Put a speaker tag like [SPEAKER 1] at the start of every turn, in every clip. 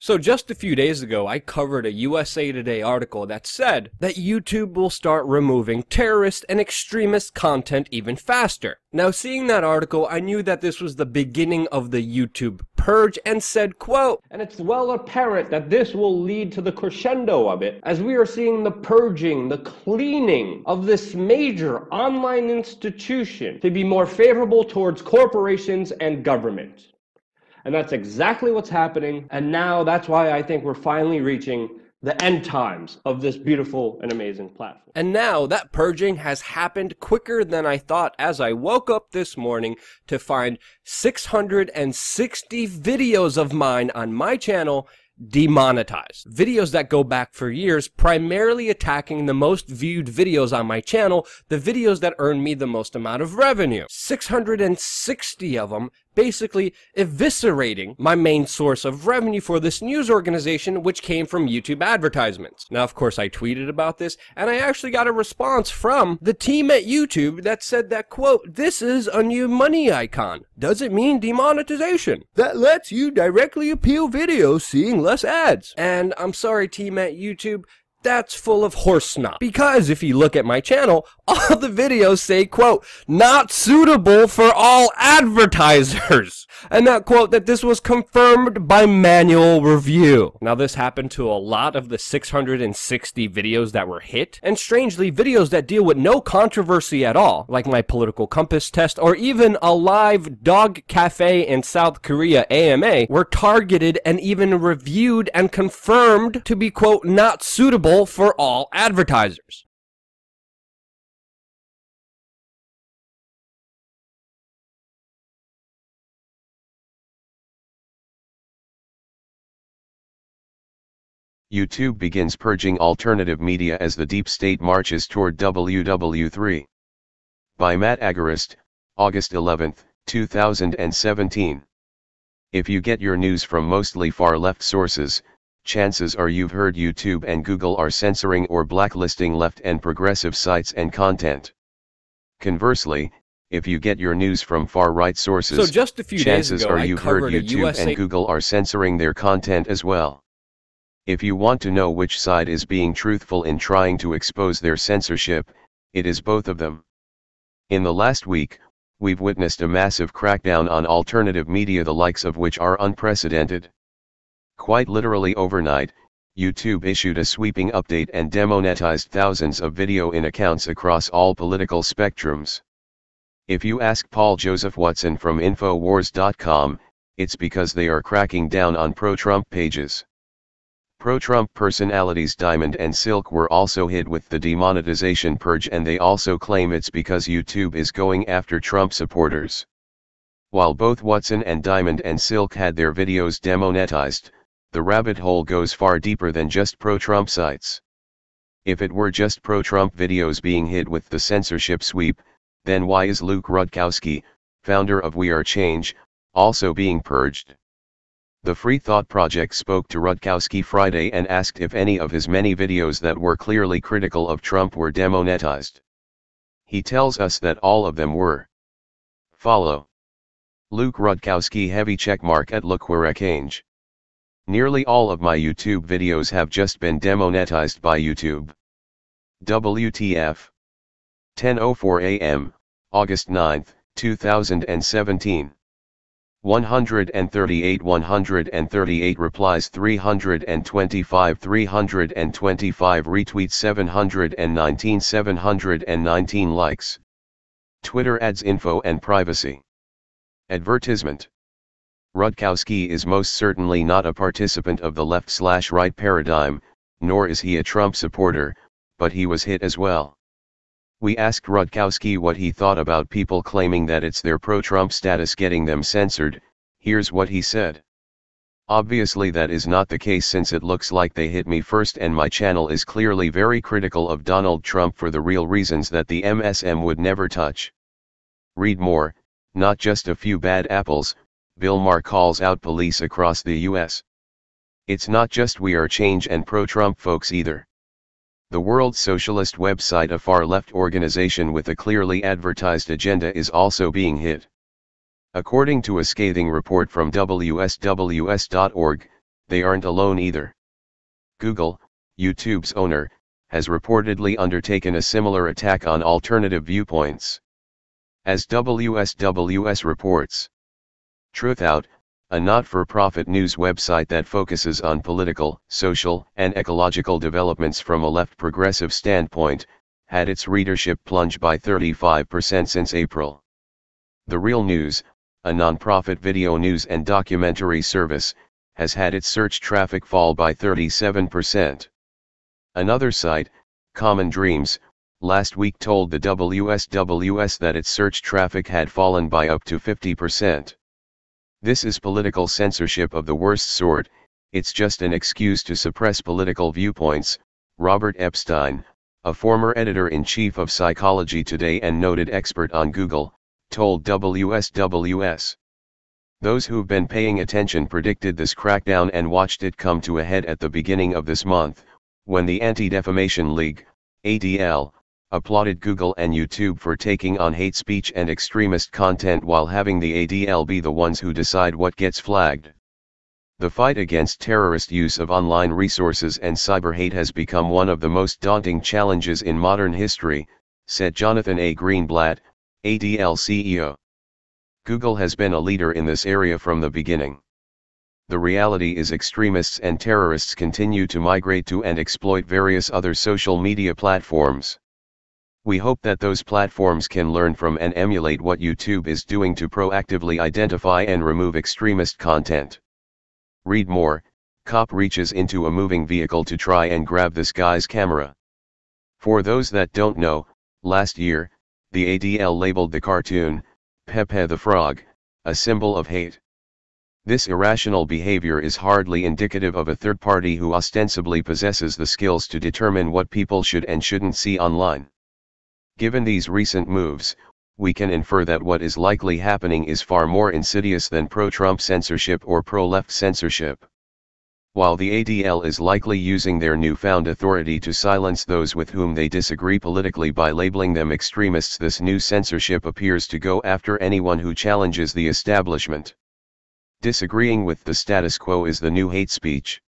[SPEAKER 1] So just a few days ago, I covered a USA Today article that said that YouTube will start removing terrorist and extremist content even faster. Now, seeing that article, I knew that this was the beginning of the YouTube purge and said, quote, "And it's well apparent that this will lead to the crescendo of it, as we are seeing the purging, the cleaning of this major online institution to be more favorable towards corporations and government." And that's exactly what's happening, and now that's why I think we're finally reaching the end times of this beautiful and amazing platform. And now that purging has happened quicker than I thought, as I woke up this morning to find 660 videos of mine on my channel demonetized. Videos that go back for years, primarily attacking the most viewed videos on my channel, the videos that earn me the most amount of revenue. 660 of them basically eviscerating my main source of revenue for this news organization, which came from YouTube advertisements. Now, of course, I tweeted about this, and I actually got a response from the team at YouTube that said that, quote, "This is a new money icon. Does it mean demonetization? That lets you directly appeal videos seeing less ads." And I'm sorry, team at YouTube, that's full of horse snot. Because if you look at my channel, all the videos say, quote, "not suitable for all advertisers." And that quote, that this was confirmed by manual review. Now, this happened to a lot of the 660 videos that were hit. And strangely, videos that deal with no controversy at all, like my political compass test, or even a live dog cafe in South Korea AMA, were targeted and even reviewed and confirmed to be, quote, "not suitable for all advertisers."
[SPEAKER 2] YouTube begins purging alternative media as the deep state marches toward WW3. By Matt Agarist, August 11, 2017. If you get your news from mostly far-left sources, chances are you've heard YouTube and Google are censoring or blacklisting left and progressive sites and content. Conversely, if you get your news from far-right sources,
[SPEAKER 1] so just a few
[SPEAKER 2] chances
[SPEAKER 1] days ago,
[SPEAKER 2] are you've heard YouTube and Google are censoring their content as well. If you want to know which side is being truthful in trying to expose their censorship, it is both of them. In the last week, we've witnessed a massive crackdown on alternative media, the likes of which are unprecedented. Quite literally overnight, YouTube issued a sweeping update and demonetized thousands of video-in accounts across all political spectrums. If you ask Paul Joseph Watson from Infowars.com, it's because they are cracking down on pro-Trump pages. Pro-Trump personalities Diamond and Silk were also hit with the demonetization purge, and they also claim it's because YouTube is going after Trump supporters. While both Watson and Diamond and Silk had their videos demonetized, the rabbit hole goes far deeper than just pro-Trump sites. If it were just pro-Trump videos being hit with the censorship sweep, then why is Luke Rudkowski, founder of We Are Change, also being purged? The Free Thought Project spoke to Rudkowski Friday and asked if any of his many videos that were clearly critical of Trump were demonetized. He tells us that all of them were. Follow. Luke Rudkowski heavy checkmark at Look Where I Change. Nearly all of my YouTube videos have just been demonetized by YouTube. WTF. 10:04 a.m., August 9, 2017. 138 replies, 325 retweets, 719 likes. Twitter ads, info and privacy. Advertisement. Rudkowski is most certainly not a participant of the left/right paradigm, nor is he a Trump supporter, but he was hit as well. We asked Rudkowski what he thought about people claiming that it's their pro-Trump status getting them censored. Here's what he said. Obviously that is not the case, since it looks like they hit me first, and my channel is clearly very critical of Donald Trump for the real reasons that the MSM would never touch. Read more. Not just a few bad apples, Bill Maher calls out police across the US. It's not just We Are Change and pro-Trump folks either. The World Socialist website, a far-left organization with a clearly advertised agenda, is also being hit. According to a scathing report from WSWS.org, they aren't alone either. Google, YouTube's owner, has reportedly undertaken a similar attack on alternative viewpoints. As WSWS reports, Truthout, a not-for-profit news website that focuses on political, social, and ecological developments from a left progressive standpoint, had its readership plunge by 35% since April. The Real News, a non-profit video news and documentary service, has had its search traffic fall by 37%. Another site, Common Dreams, last week told the WSWS that its search traffic had fallen by up to 50%. This is political censorship of the worst sort. It's just an excuse to suppress political viewpoints, Robert Epstein, a former editor-in-chief of Psychology Today and noted expert on Google, told WSWS. Those who've been paying attention predicted this crackdown and watched it come to a head at the beginning of this month, when the Anti-Defamation League, ADL, applauded Google and YouTube for taking on hate speech and extremist content while having the ADL be the ones who decide what gets flagged. The fight against terrorist use of online resources and cyber hate has become one of the most daunting challenges in modern history, said Jonathan A. Greenblatt, ADL CEO. Google has been a leader in this area from the beginning. The reality is extremists and terrorists continue to migrate to and exploit various other social media platforms. We hope that those platforms can learn from and emulate what YouTube is doing to proactively identify and remove extremist content. Read more, cop reaches into a moving vehicle to try and grab this guy's camera. For those that don't know, last year, the ADL labeled the cartoon, Pepe the Frog, a symbol of hate. This irrational behavior is hardly indicative of a third party who ostensibly possesses the skills to determine what people should and shouldn't see online. Given these recent moves, we can infer that what is likely happening is far more insidious than pro-Trump censorship or pro-left censorship. While the ADL is likely using their newfound authority to silence those with whom they disagree politically by labeling them extremists, this new censorship appears to go after anyone who challenges the establishment. Disagreeing with the status quo is the new hate speech.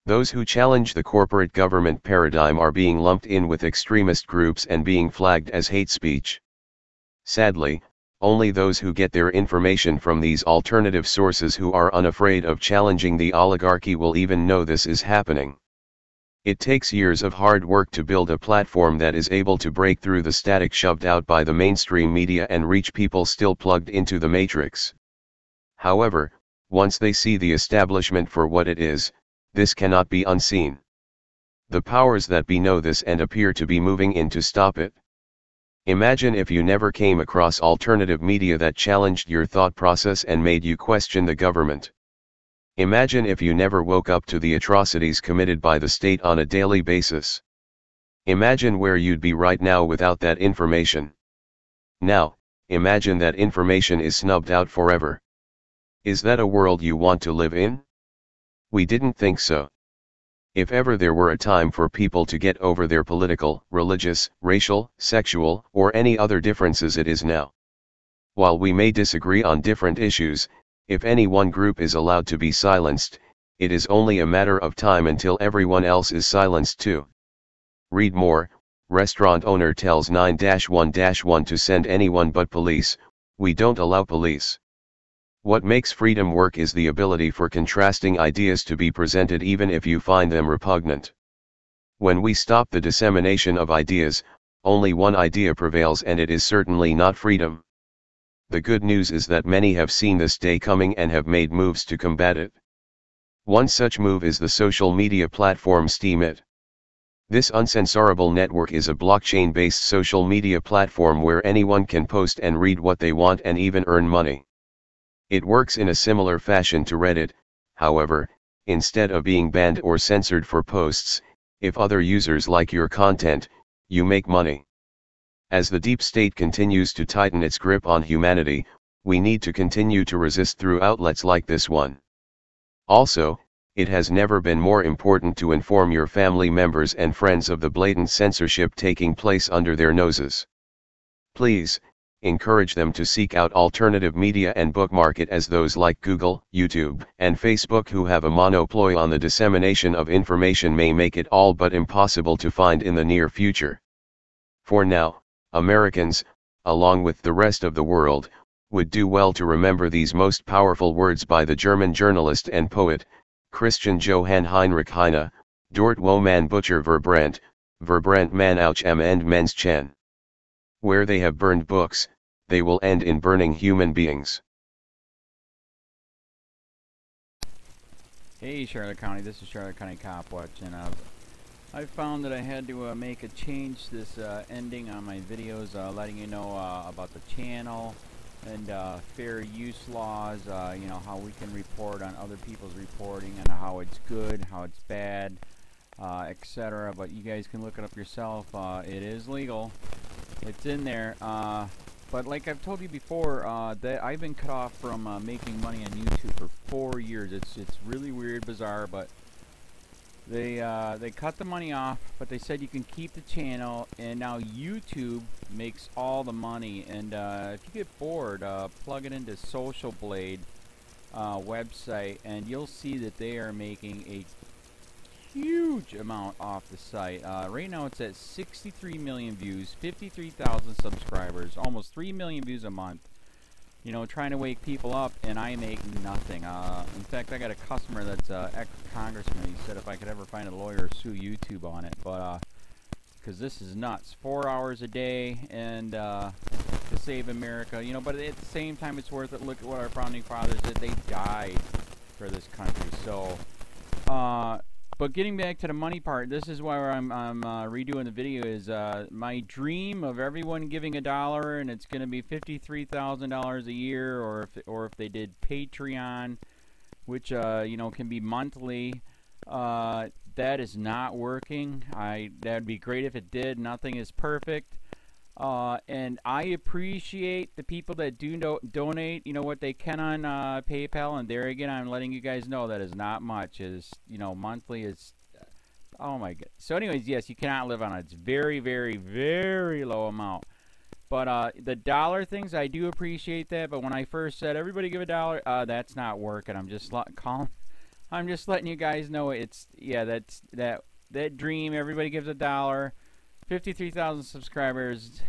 [SPEAKER 2] Those who challenge the corporate government paradigm are being lumped in with extremist groups and being flagged as hate speech. Sadly, only those who get their information from these alternative sources who are unafraid of challenging the oligarchy will even know this is happening. It takes years of hard work to build a platform that is able to break through the static shoved out by the mainstream media and reach people still plugged into the matrix. However, once they see the establishment for what it is, this cannot be unseen. The powers that be know this and appear to be moving in to stop it. Imagine if you never came across alternative media that challenged your thought process and made you question the government. Imagine if you never woke up to the atrocities committed by the state on a daily basis. Imagine where you'd be right now without that information. Now, imagine that information is snubbed out forever. Is that a world you want to live in? We didn't think so. If ever there were a time for people to get over their political, religious, racial, sexual, or any other differences, it is now. While we may disagree on different issues, if any one group is allowed to be silenced, it is only a matter of time until everyone else is silenced too. Read more, restaurant owner tells 9-1-1 to send anyone but police, we don't allow police. What makes freedom work is the ability for contrasting ideas to be presented even if you find them repugnant. When we stop the dissemination of ideas, only one idea prevails, and it is certainly not freedom. The good news is that many have seen this day coming and have made moves to combat it. One such move is the social media platform Steemit. This uncensorable network is a blockchain-based social media platform where anyone can post and read what they want and even earn money. It works in a similar fashion to Reddit, however, instead of being banned or censored for posts, if other users like your content, you make money. As the deep state continues to tighten its grip on humanity, we need to continue to resist through outlets like this one. Also, it has never been more important to inform your family members and friends of the blatant censorship taking place under their noses. Please, encourage them to seek out alternative media and bookmark it, as those like Google, YouTube, and Facebook who have a monopoly on the dissemination of information may make it all but impossible to find in the near future. For now, Americans, along with the rest of the world, would do well to remember these most powerful words by the German journalist and poet, Christian Johann Heinrich Heine: Dort wo man Butcher verbrannt man auch am Ende Menschen. Where they have burned books, they will end in burning human beings.
[SPEAKER 3] Hey Charlotte County, this is Charlotte County COPWATCH, and I found that I had to make a change this ending on my videos, letting you know about the channel and fair use laws, you know, how we can report on other people's reporting and how it's good, how it's bad, etc. But you guys can look it up yourself. It is legal. It's in there. But like I've told you before, that I've been cut off from making money on YouTube for 4 years. It's really weird, bizarre, but they cut the money off, but they said you can keep the channel, and now YouTube makes all the money. And if you get bored, plug it into Social Blade website, and you'll see that they are making a huge amount off the site. Right now it's at 63 million views, 53,000 subscribers, almost 3 million views a month. You know, trying to wake people up, and I make nothing. In fact, I got a customer that's ex-congressman. He said if I could ever find a lawyer, sue YouTube on it. But because this is nuts. 4 hours a day, and to save America. You know, but at the same time, it's worth it. Look at what our founding fathers did. They died for this country. So, but getting back to the money part, this is why I'm redoing the video. Is my dream of everyone giving $1, and it's going to be $53,000 a year, or if they did Patreon, which you know, can be monthly. That is not working. That'd be great if it did. Nothing is perfect. And I appreciate the people that do donate, you know, what they can on PayPal. And there again, I'm letting you guys know that is not much. Is, you know, monthly is, oh my god. So anyways, yes, you cannot live on it. It's very, very, very low amount. But the dollar things, I do appreciate that. But when I first said everybody give $1, that's not working. I'm just letting you guys know it's, yeah, that's that dream. Everybody gives $1. 53,000 subscribers,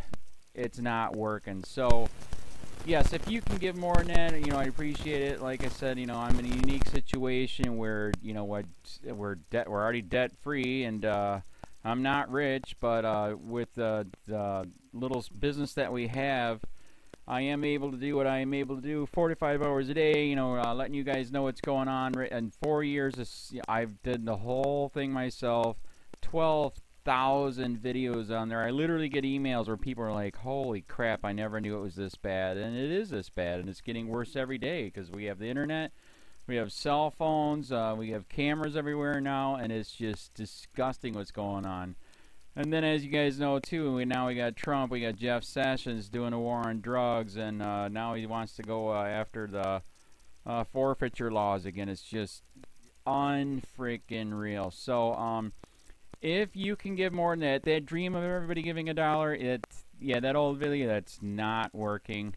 [SPEAKER 3] it's not working. So yes, if you can give more than that, you know, I appreciate it. Like I said, you know, I'm in a unique situation where, you know, we're already debt free, and I'm not rich, but with the little business that we have, I am able to do what I am able to do 45 hours a day, you know, letting you guys know what's going on. In 4 years, I've did the whole thing myself. 12,000 videos on there. I literally get emails where people are like, holy crap, I never knew it was this bad. And it is this bad, and it's getting worse every day because we have the internet, we have cell phones, we have cameras everywhere now, and it's just disgusting what's going on. And then, as you guys know too, now we got Trump, we got Jeff Sessions doing a war on drugs, and now he wants to go after the forfeiture laws again. It's just unfreaking real. So if you can give more than that dream of everybody giving $1, yeah, that old video, that's not working.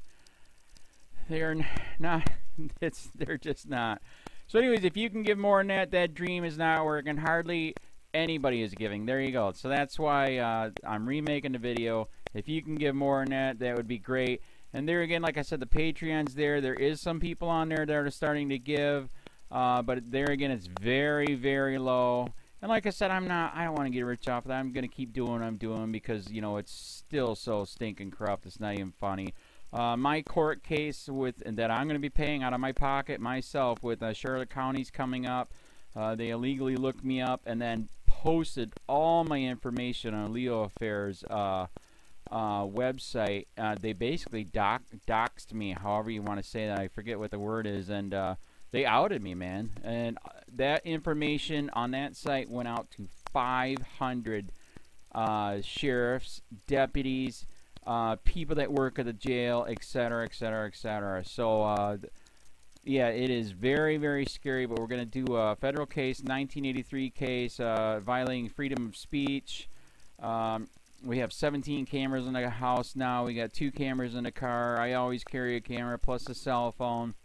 [SPEAKER 3] They're not, they're just not. So anyways, if you can give more than that dream is not working. Hardly anybody is giving. There you go. So that's why I'm remaking the video. If you can give more than that, that would be great. And there again, like I said, the Patreon's there. There is some people on there that are starting to give, but there again, it's very, very low. And like I said, I don't want to get rich off of that. I'm going to keep doing what I'm doing because, you know, it's still so stinking corrupt. It's not even funny. My court case that I'm going to be paying out of my pocket myself with Charlotte County's coming up. They illegally looked me up and then posted all my information on LEOAFFAIRS website. They basically doxed me, however you want to say that. I forget what the word is, and they outed me, man. And that information on that site went out to 500 sheriffs, deputies, people that work at the jail, etc., etc., etc. So, yeah, it is very, very scary, but we're going to do a federal case, 1983 case, violating freedom of speech. We have 17 cameras in the house now. We got 2 cameras in the car. I always carry a camera plus a cell phone.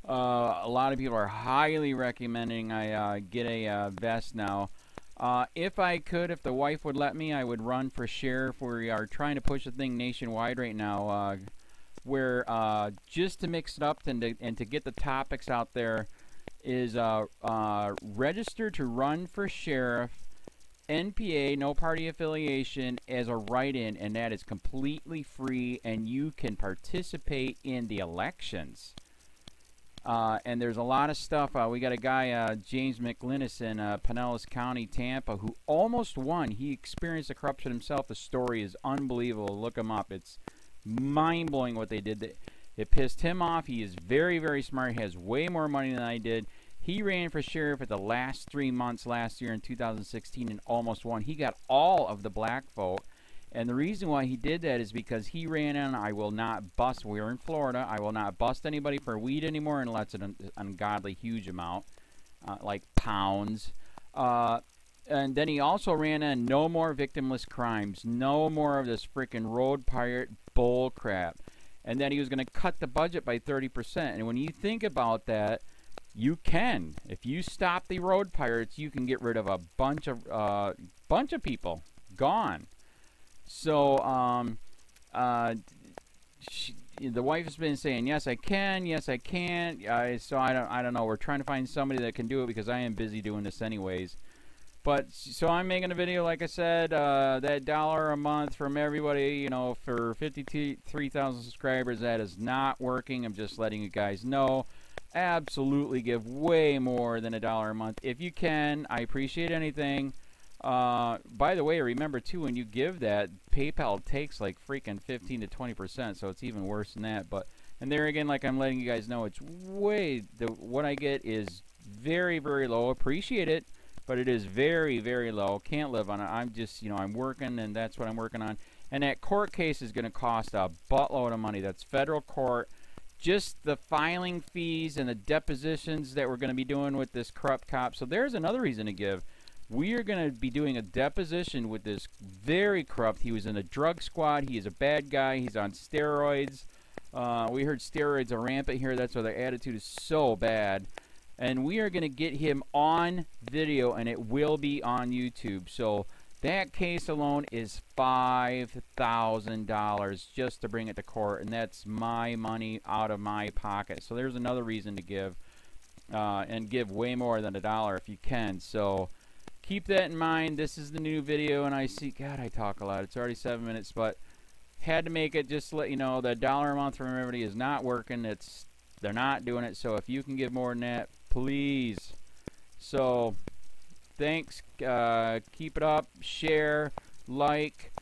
[SPEAKER 3] A lot of people are highly recommending I get a vest now. If I could, if the wife would let me, I would run for sheriff. We are trying to push the thing nationwide right now, where just to mix it up and to get the topics out there is register to run for sheriff, NPA, no party affiliation, as a write-in, and that is completely free, and you can participate in the elections. And there's a lot of stuff. We got a guy, James McLinnis in Pinellas County, Tampa, who almost won. He experienced the corruption himself. The story is unbelievable. Look him up. It's mind-blowing what they did. It pissed him off. He is very, very smart. He has way more money than I did. He ran for sheriff at the last 3 months last year in 2016 and almost won. He got all of the black vote. And the reason why he did that is because he ran on, I will not bust, we're in Florida, I will not bust anybody for weed anymore unless it's an ungodly huge amount, like pounds. And then he also ran on no more victimless crimes, no more of this freaking road pirate bull crap. And then he was going to cut the budget by 30%. And when you think about that, you can. If you stop the road pirates, you can get rid of a bunch of people. Gone. So, the wife has been saying, yes, I can, yes, I can't. So I don't know. We're trying to find somebody that can do it because I am busy doing this anyways. But, so I'm making a video, like I said, that $1 a month from everybody, you know, for 53,000 subscribers, that is not working. I'm just letting you guys know. Absolutely give way more than $1 a month. If you can, I appreciate anything. By the way, remember too, when you give that, PayPal takes like freaking 15 to 20%, so it's even worse than that. But, and there again, like I'm letting you guys know, it's way, what I get is very, very low. Appreciate it, but it is very, very low. Can't live on it. I'm just, you know, I'm working, and that's what I'm working on. And that court case is going to cost a buttload of money. That's federal court. Just the filing fees and the depositions that we're going to be doing with this corrupt cop. So there's another reason to give. We are going to be doing a deposition with this very corrupt. He was in a drug squad. He is a bad guy. He's on steroids. We heard steroids are rampant here. That's why their attitude is so bad. And we are going to get him on video, and it will be on YouTube. So that case alone is $5,000 just to bring it to court, and that's my money out of my pocket. So there's another reason to give, and give way more than $1 if you can. So keep that in mind. This is the new video, and I see, God, I talk a lot. It's already 7 minutes, but had to make it just to let you know that $1 a month from everybody is not working. They're not doing it. So if you can give more than that, please. So thanks. Keep it up. Share, like,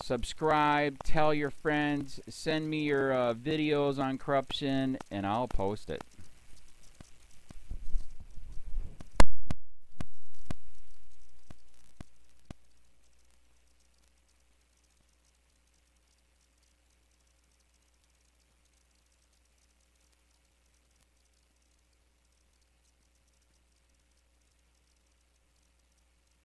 [SPEAKER 3] subscribe, tell your friends, send me your videos on corruption, and I'll post it.